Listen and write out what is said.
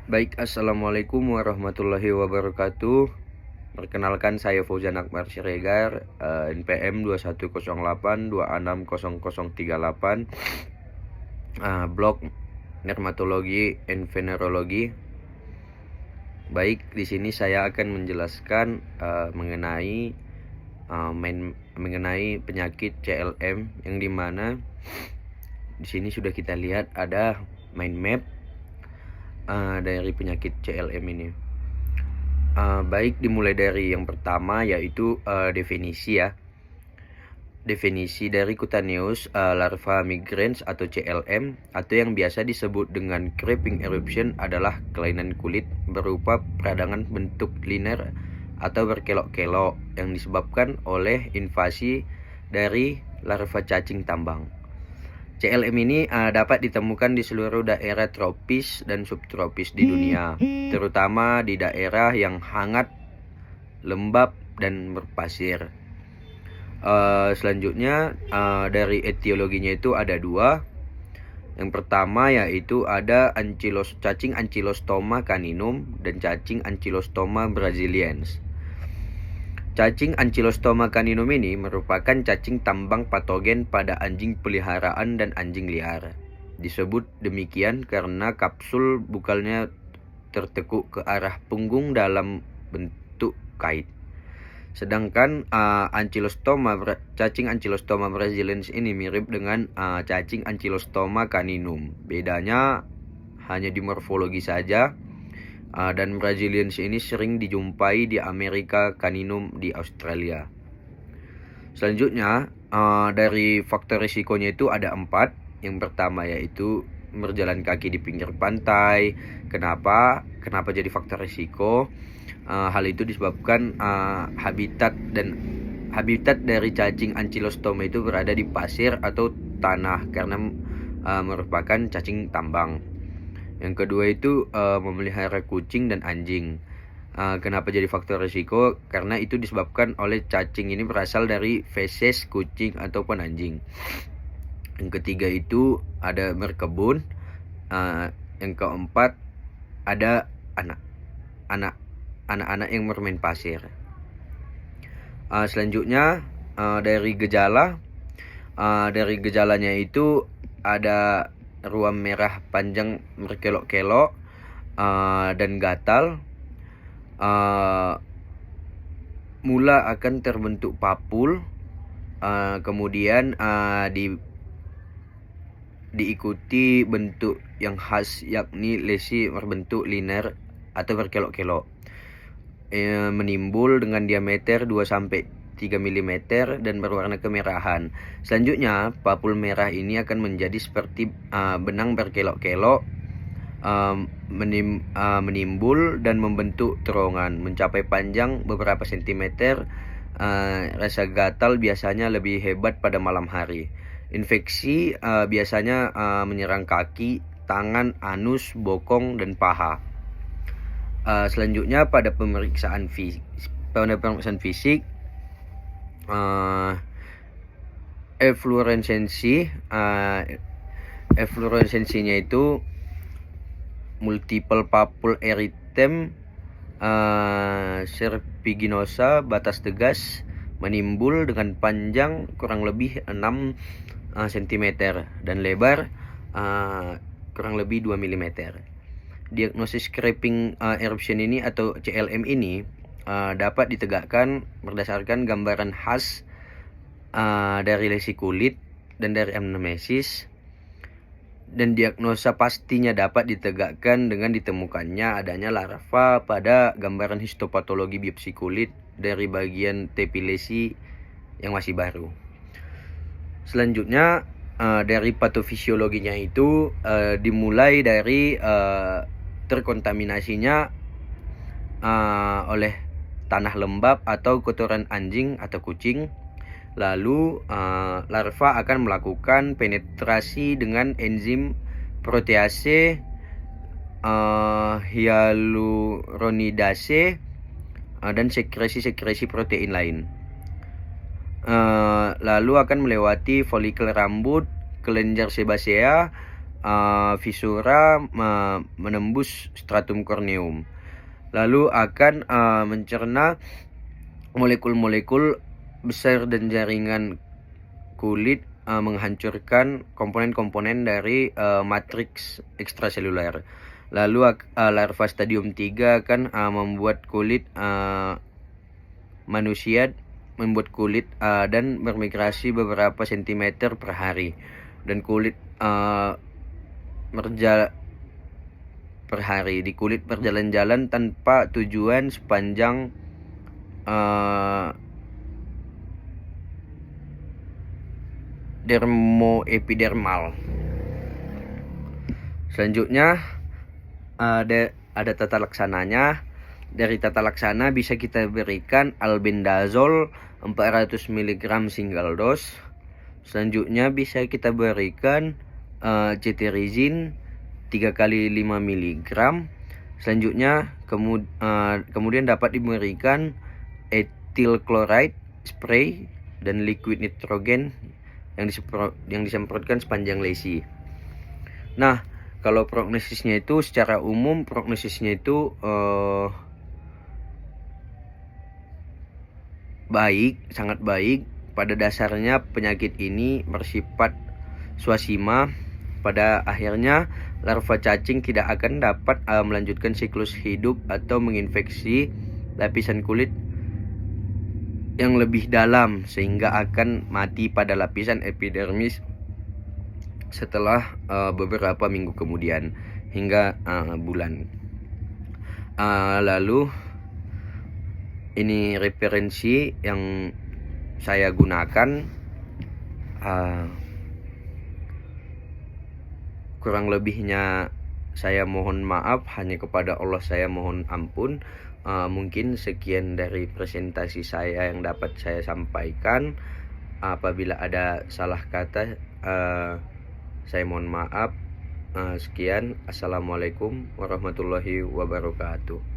Baik, assalamualaikum warahmatullahi wabarakatuh. Perkenalkan, saya Fauzan Akbar Siregar, NPM 2108260038, blog Dermatologi and Venerologi. Baik, di sini saya akan menjelaskan mengenai penyakit CLM, yang dimana di sini sudah kita lihat ada mind map dari penyakit CLM ini. Baik, dimulai dari yang pertama, yaitu definisi ya. Definisi dari cutaneous larva migrans atau CLM, atau yang biasa disebut dengan creeping eruption, adalah kelainan kulit berupa peradangan bentuk linear atau berkelok-kelok yang disebabkan oleh invasi dari larva cacing tambang. CLM ini dapat ditemukan di seluruh daerah tropis dan subtropis di dunia, terutama di daerah yang hangat, lembab, dan berpasir. Selanjutnya, dari etiologinya itu ada dua. Yang pertama yaitu ada cacing Ancylostoma caninum dan cacing Ancylostoma brasiliensis. Cacing Ancylostoma caninum ini merupakan cacing tambang patogen pada anjing peliharaan dan anjing liar. Disebut demikian karena kapsul bukalnya tertekuk ke arah punggung dalam bentuk kait. Sedangkan cacing Ancylostoma brasiliensis ini mirip dengan cacing Ancylostoma caninum. Bedanya hanya di morfologi saja. Dan brasiliensis ini sering dijumpai di Amerika, caninum di Australia. Selanjutnya, dari faktor risikonya itu ada 4. Yang pertama yaitu berjalan kaki di pinggir pantai. Kenapa jadi faktor risiko? Hal itu disebabkan habitat dari cacing Ancylostoma itu berada di pasir atau tanah karena merupakan cacing tambang. Yang kedua itu memelihara kucing dan anjing. Kenapa jadi faktor risiko? Karena itu disebabkan oleh cacing ini berasal dari feses kucing ataupun anjing. Yang ketiga itu ada berkebun. Yang keempat ada anak-anak yang bermain pasir. Selanjutnya, dari gejalanya itu ada ruam merah panjang berkelok-kelok dan gatal. Mula akan terbentuk papul, kemudian diikuti bentuk yang khas, yakni lesi berbentuk linear atau berkelok-kelok, menimbul dengan diameter 2-3 mm dan berwarna kemerahan. Selanjutnya, papul merah ini akan menjadi seperti benang berkelok-kelok, menimbul dan membentuk terowongan mencapai panjang beberapa sentimeter. Rasa gatal biasanya lebih hebat pada malam hari. Infeksi biasanya menyerang kaki, tangan, anus, bokong, dan paha. Selanjutnya, pada pemeriksaan fisik, efluoresensinya itu multiple papul erythema serpiginosa batas tegas, menimbul dengan panjang kurang lebih 6 cm dan lebar kurang lebih 2 mm. Diagnosis creeping eruption ini atau CLM ini dapat ditegakkan berdasarkan gambaran khas dari lesi kulit dan dari anamnesis, dan diagnosa pastinya dapat ditegakkan dengan ditemukannya adanya larva pada gambaran histopatologi biopsi kulit dari bagian tepi lesi yang masih baru. Selanjutnya, dari patofisiologinya itu dimulai dari terkontaminasinya oleh tanah lembab atau kotoran anjing atau kucing. Lalu larva akan melakukan penetrasi dengan enzim protease, hyaluronidase, dan sekresi protein lain. Lalu akan melewati folikel rambut, kelenjar sebasea, visura menembus stratum corneum, lalu akan mencerna molekul-molekul besar dan jaringan kulit, menghancurkan komponen-komponen dari matriks ekstraseluler. Lalu larva stadium 3 akan membuat kulit manusia dan bermigrasi beberapa sentimeter per hari, dan kulit per hari di kulit berjalan-jalan tanpa tujuan sepanjang dermoepidermal. Selanjutnya ada tata laksananya. Dari tata laksana bisa kita berikan albendazole 400 mg single dose. Selanjutnya bisa kita berikan cetirizine 3 kali 5 mg. Selanjutnya kemudian dapat diberikan ethyl chloride spray dan liquid nitrogen yang disemprotkan sepanjang lesi. Nah, kalau prognosisnya itu secara umum baik, sangat baik. Pada dasarnya penyakit ini bersifat swasima. Pada akhirnya larva cacing tidak akan dapat melanjutkan siklus hidup atau menginfeksi lapisan kulit yang lebih dalam, sehingga akan mati pada lapisan epidermis setelah beberapa minggu kemudian hingga bulan. Lalu ini referensi yang saya gunakan. Kurang lebihnya saya mohon maaf, hanya kepada Allah saya mohon ampun. Mungkin sekian dari presentasi saya yang dapat saya sampaikan. Apabila ada salah kata, saya mohon maaf. Sekian. Assalamualaikum warahmatullahi wabarakatuh.